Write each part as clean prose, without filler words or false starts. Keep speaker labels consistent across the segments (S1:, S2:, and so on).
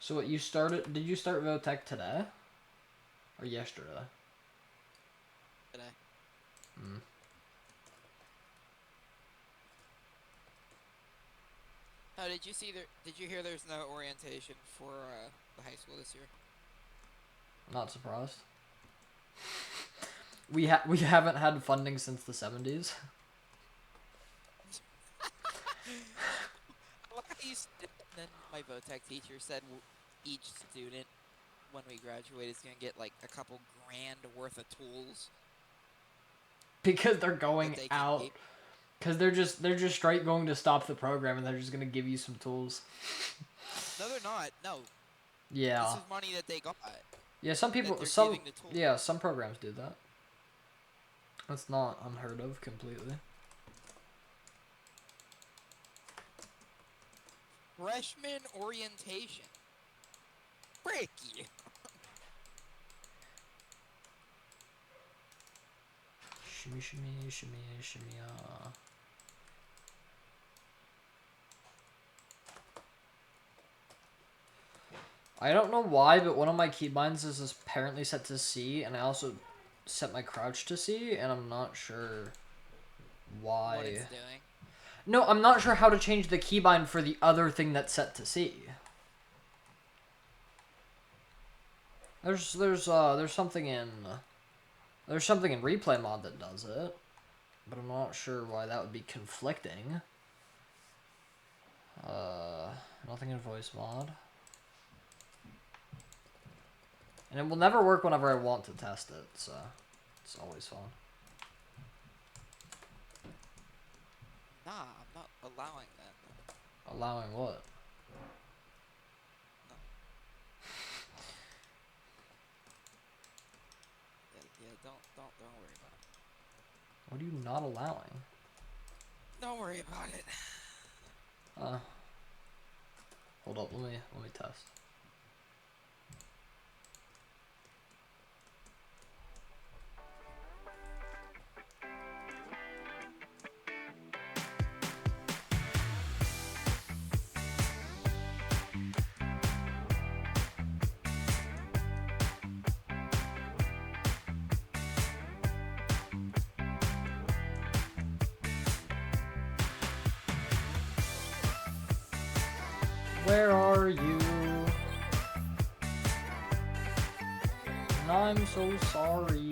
S1: So what, you started, did you start Votech today? Or yesterday?
S2: Today.
S1: Hmm.
S2: Oh, did you see there? Did you hear there's no orientation for the high school this year?
S1: Not surprised. We haven't had funding since the 70s.
S2: Well, then my Votech teacher said each student, when we graduate, is gonna get like a couple grand worth of tools
S1: Because they're
S2: that
S1: going
S2: they can
S1: out.
S2: keep.
S1: Because they're just straight going to stop the program and they're just gonna give you some tools.
S2: No, they're not. No, this
S1: Yeah.
S2: is money that they got
S1: Yeah, some
S2: that
S1: people,
S2: they're
S1: some,
S2: giving the tool.
S1: yeah, some programs do that. That's not unheard of completely.
S2: Freshman orientation. Frick you.
S1: Shimmy, shimmy, shimmy, shimmy, I don't know why, but one of my keybinds is apparently set to C, and I also set my crouch to C, and I'm not sure
S2: What
S1: why.
S2: it's doing.
S1: No, I'm not sure how to change the keybind for the other thing that's set to C. There's something in replay mod that does it, but I'm not sure why that would be conflicting. Nothing in voice mod. And it will never work whenever I want to test it, so it's always fun.
S2: Nah, I'm not allowing that.
S1: Allowing what?
S2: No. Yeah, don't worry about it.
S1: What are you not allowing?
S2: Don't worry about it.
S1: Hold up, let me test. Where are you? And I'm so sorry.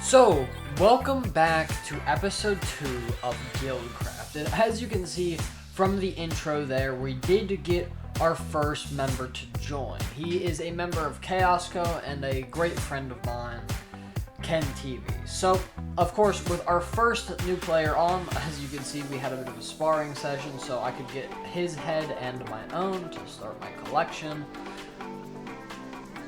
S1: So, welcome back to episode 2 of Guildcraft. And as you can see from the intro there, we did get our first member to join. He is a member of Chaosco and a great friend of mine, Ken TV. So, of course, with our first new player on, as you can see, we had a bit of a sparring session so I could get his head and my own to start my collection.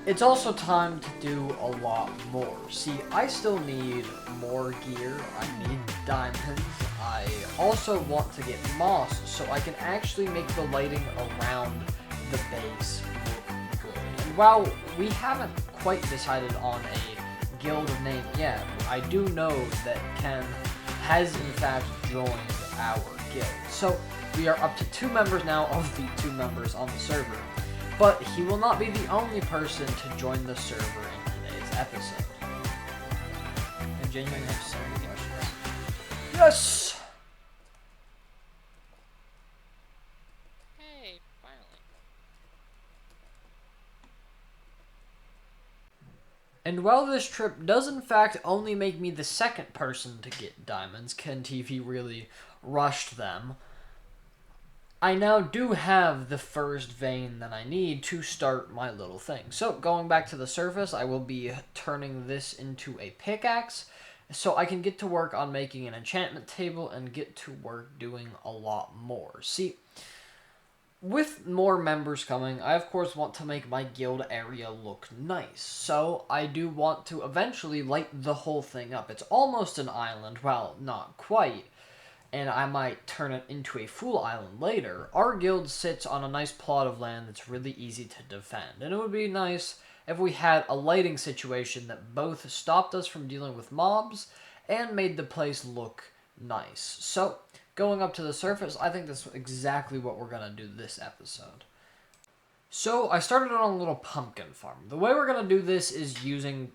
S1: It's also time to do a lot more. See, I still need more gear, I need diamonds, I also want to get moss so I can actually make the lighting around the base look good. And while we haven't quite decided on a guild name yet, I do know that Ken has in fact joined our guild. So we are up to 2 members now of the 2 members on the server. But he will not be the only person to join the server in today's episode. And genuinely have so many questions. Yes!
S2: Hey, finally.
S1: And while this trip does in fact only make me the second person to get diamonds, Ken TV really rushed them, I now do have the first vein that I need to start my little thing. So, going back to the surface, I will be turning this into a pickaxe so I can get to work on making an enchantment table and get to work doing a lot more. See, with more members coming, I of course want to make my guild area look nice. So, I do want to eventually light the whole thing up. It's almost an island, well, not quite, and I might turn it into a full island later. Our guild sits on a nice plot of land that's really easy to defend, and it would be nice if we had a lighting situation that both stopped us from dealing with mobs and made the place look nice. So, going up to the surface, I think that's exactly what we're going to do this episode. So I started on a little pumpkin farm. The way we're going to do this is using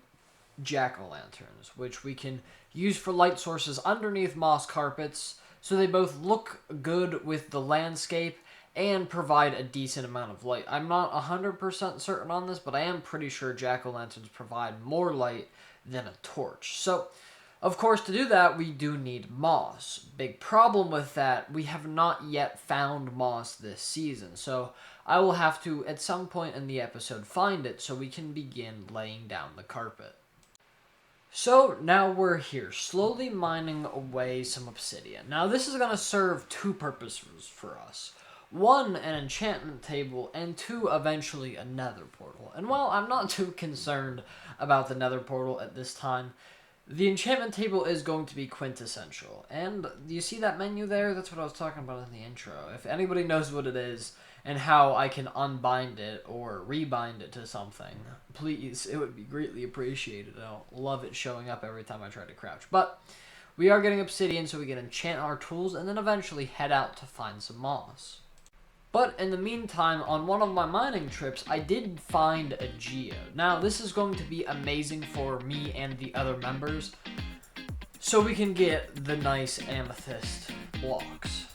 S1: jack-o'-lanterns, which we can use for light sources underneath moss carpets, so they both look good with the landscape and provide a decent amount of light. I'm not 100% certain on this, but I am pretty sure jack-o'-lanterns provide more light than a torch. So, of course, to do that, we do need moss. Big problem with that, we have not yet found moss this season, so I will have to, at some point in the episode, find it so we can begin laying down the carpet. So now we're here, slowly mining away some obsidian. Now this is going to serve two purposes for us. One, an enchantment table, and two, eventually a nether portal. And while I'm not too concerned about the nether portal at this time, the enchantment table is going to be quintessential. And you see that menu there? That's what I was talking about in the intro. If anybody knows what it is and how I can unbind it or rebind it to something, please, it would be greatly appreciated. I'll love it showing up every time I try to crouch. But we are getting obsidian so we can enchant our tools and then eventually head out to find some moss. But in the meantime, on one of my mining trips, I did find a geode. Now, this is going to be amazing for me and the other members, so we can get the nice amethyst blocks.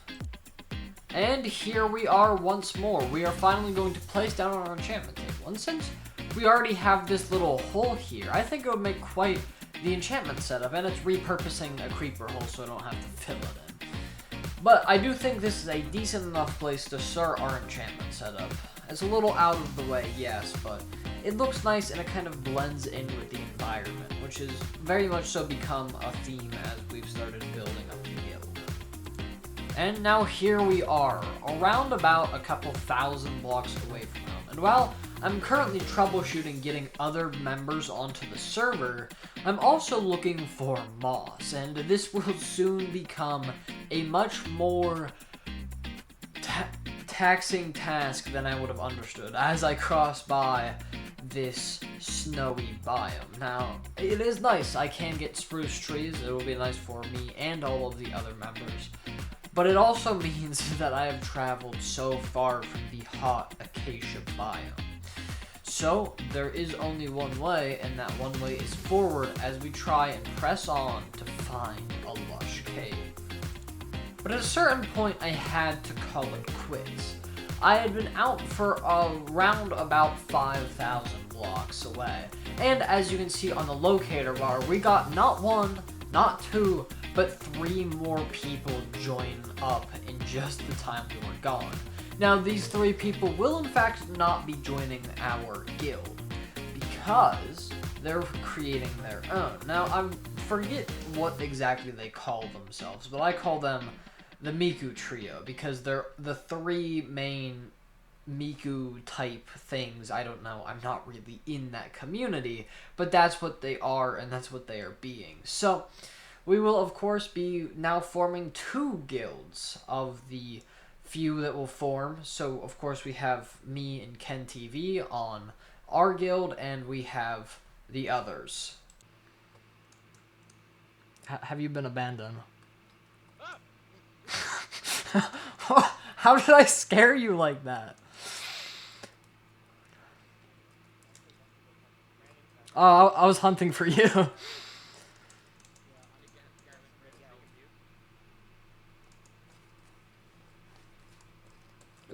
S1: And here we are once more. We are finally going to place down our enchantment table. And since we already have this little hole here, I think it would make quite the enchantment setup, and it's repurposing a creeper hole so I don't have to fill it in. But I do think this is a decent enough place to start our enchantment setup. It's a little out of the way, yes, but it looks nice and it kind of blends in with the environment, which has very much so become a theme as we've started building up the guild. And now here we are, around about a couple thousand blocks away from home. And while I'm currently troubleshooting getting other members onto the server, I'm also looking for moss, and this will soon become a much more taxing task than I would have understood as I cross by this snowy biome. Now, it is nice. I can get spruce trees. It will be nice for me and all of the other members. But it also means that I have traveled so far from the hot acacia biome. So, there is only one way, and that one way is forward as we try and press on to find a lush cave. But at a certain point, I had to call it quits. I had been out for around about 5,000 blocks away, and as you can see on the locator bar, we got not one, not two, but 3 more people join up in just the time we were gone. Now, these 3 people will in fact not be joining our guild, because they're creating their own. Now, I forget what exactly they call themselves, but I call them the Miku Trio, because they're the 3 main Miku type things. I don't know, I'm not really in that community, but that's what they are, and that's what they are being. So, we will of course be now forming 2 guilds of the few that will form. So of course we have me and Ken TV on our guild, and we have the others. Have you been abandoned? How did I scare you like that? Oh, I was hunting for you.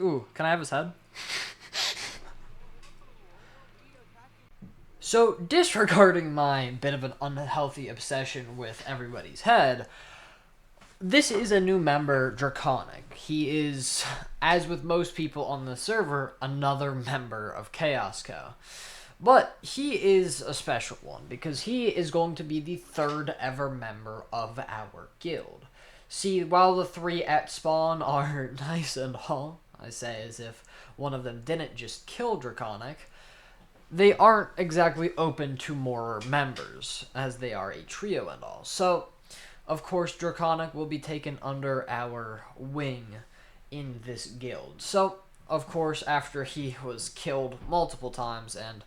S1: Ooh, can I have his head? So, disregarding my bit of an unhealthy obsession with everybody's head, this is a new member, Draconic. He is, as with most people on the server, another member of Chaos Co. But he is a special one, because he is going to be the 3rd ever member of our guild. See, while the 3 at spawn are nice and all, I say as if one of them didn't just kill Draconic, they aren't exactly open to more members, as they are a trio and all. So, of course, Draconic will be taken under our wing in this guild. So, of course, after he was killed multiple times and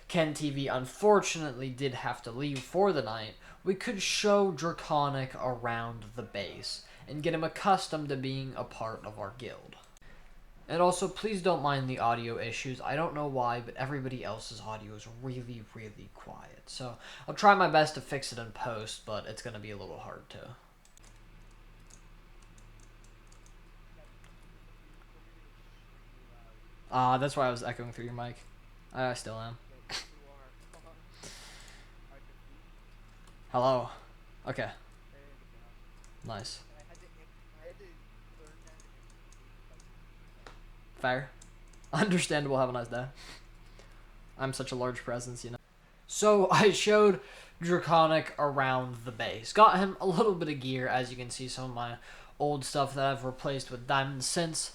S1: Ken TV unfortunately did have to leave for the night, we could show Draconic around the base and get him accustomed to being a part of our guild. And also, please don't mind the audio issues. I don't know why, but everybody else's audio is really, really quiet. So I'll try my best to fix it in post, but it's going to be a little hard to. That's why I was echoing through your mic. I still am. Hello. Okay. Nice. Fair. Understandable. Have a nice day. I'm such a large presence, you know. So I showed Draconic around the base. Got him a little bit of gear, as you can see, some of my old stuff that I've replaced with diamond since.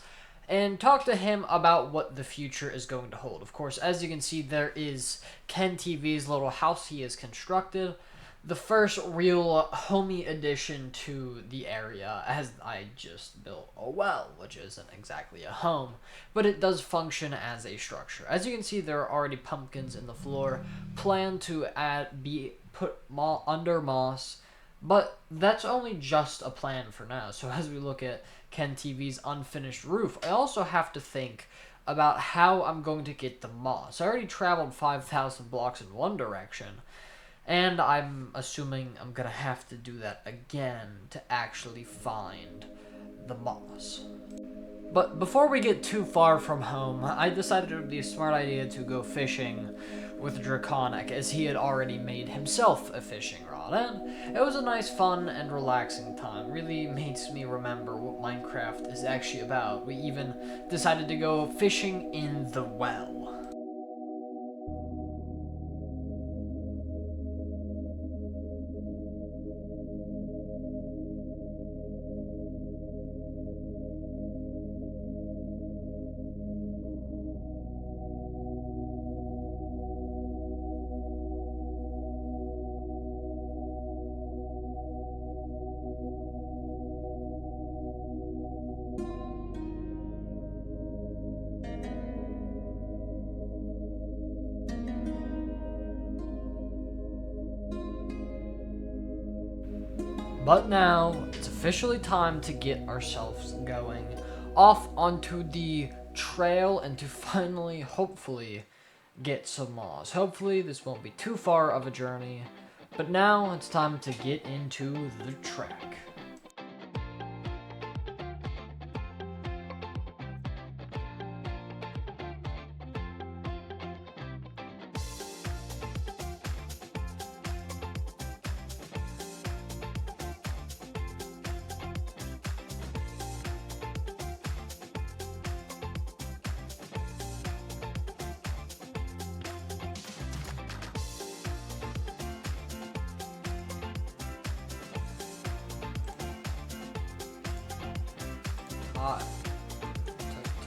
S1: And talk to him about what the future is going to hold. Of course, as you can see, there is Ken TV's little house he has constructed. The first real homey addition to the area, as I just built a well, which isn't exactly a home, but it does function as a structure. As you can see, there are already pumpkins in the floor, planned to be put under moss, but that's only just a plan for now. So as we look at Ken TV's unfinished roof, I also have to think about how I'm going to get the moss. I already traveled 5,000 blocks in one direction, and I'm assuming I'm gonna have to do that again to actually find the moss. But before we get too far from home, I decided it would be a smart idea to go fishing with Draconic, as he had already made himself a fishing rod, and it was a nice, fun, and relaxing time. Really makes me remember what Minecraft is actually about. We even decided to go fishing in the well. But now, it's officially time to get ourselves going off onto the trail and to finally, hopefully, get some moss. Hopefully, this won't be too far of a journey. But now, it's time to get into the trek.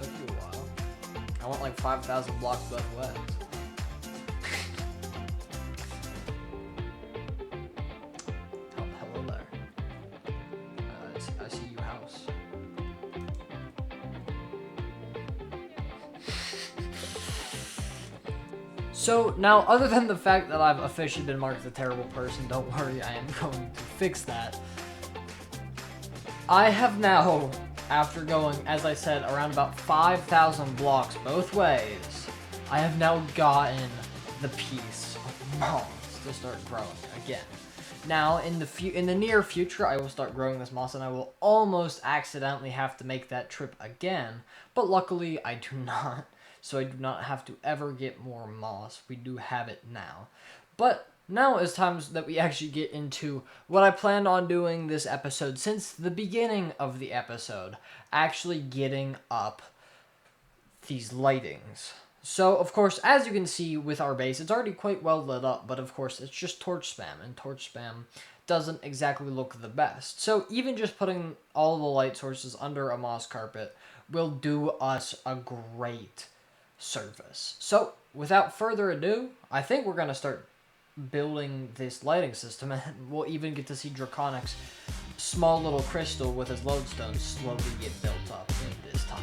S1: Took you a while. I went like 5,000 blocks both ways. Hello there. I see you house. So now, other than the fact that I've officially been marked as a terrible person, don't worry, I am going to fix that. I have now, after going, as I said, around about 5,000 blocks both ways, I have now gotten the piece of moss to start growing again. Now, in the near future, I will start growing this moss, and I will almost accidentally have to make that trip again, but luckily I do not, so I do not have to ever get more moss. We do have it now. But now is times that we actually get into what I planned on doing this episode since the beginning of the episode, actually getting up these lightings. So, of course, as you can see with our base, it's already quite well lit up, but of course, it's just torch spam, and torch spam doesn't exactly look the best. So, even just putting all the light sources under a moss carpet will do us a great service. So, without further ado, I think we're going to start building this lighting system, and we'll even get to see Draconic's small little crystal with his lodestone slowly get built up in this time.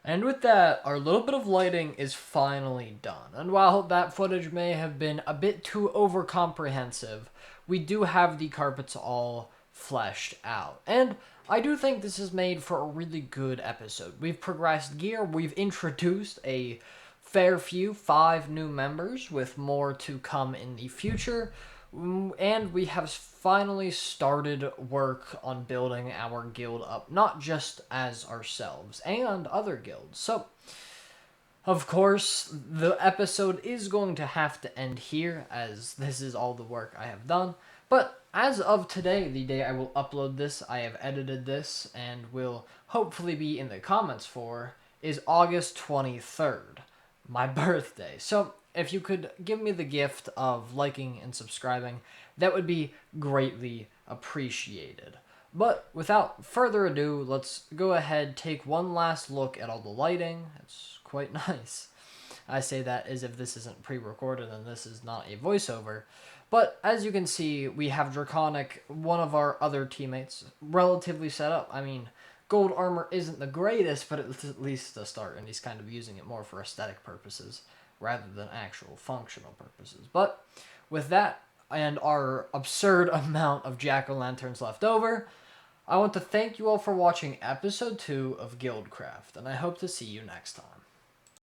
S1: And with that, our little bit of lighting is finally done. And while that footage may have been a bit too over-comprehensive, we do have the carpets all fleshed out. And I do think this is made for a really good episode. We've progressed gear, we've introduced a fair few, 5 new members, with more to come in the future. And we have finally started work on building our guild up, not just as ourselves, and other guilds. So, of course, the episode is going to have to end here, as this is all the work I have done. But as of today, the day I will upload this, I have edited this, and will hopefully be in the comments for, is August 23rd, my birthday. So, if you could give me the gift of liking and subscribing, that would be greatly appreciated. But without further ado, let's go ahead, take one last look at all the lighting. It's quite nice. I say that as if this isn't pre-recorded and this is not a voiceover. But as you can see, we have Draconic, one of our other teammates, relatively set up. I mean, gold armor isn't the greatest, but it's at least a start, and he's kind of using it more for aesthetic purposes rather than actual functional purposes. But with that, and our absurd amount of jack-o'-lanterns left over, I want to thank you all for watching episode 2 of Guildcraft, and I hope to see you next time.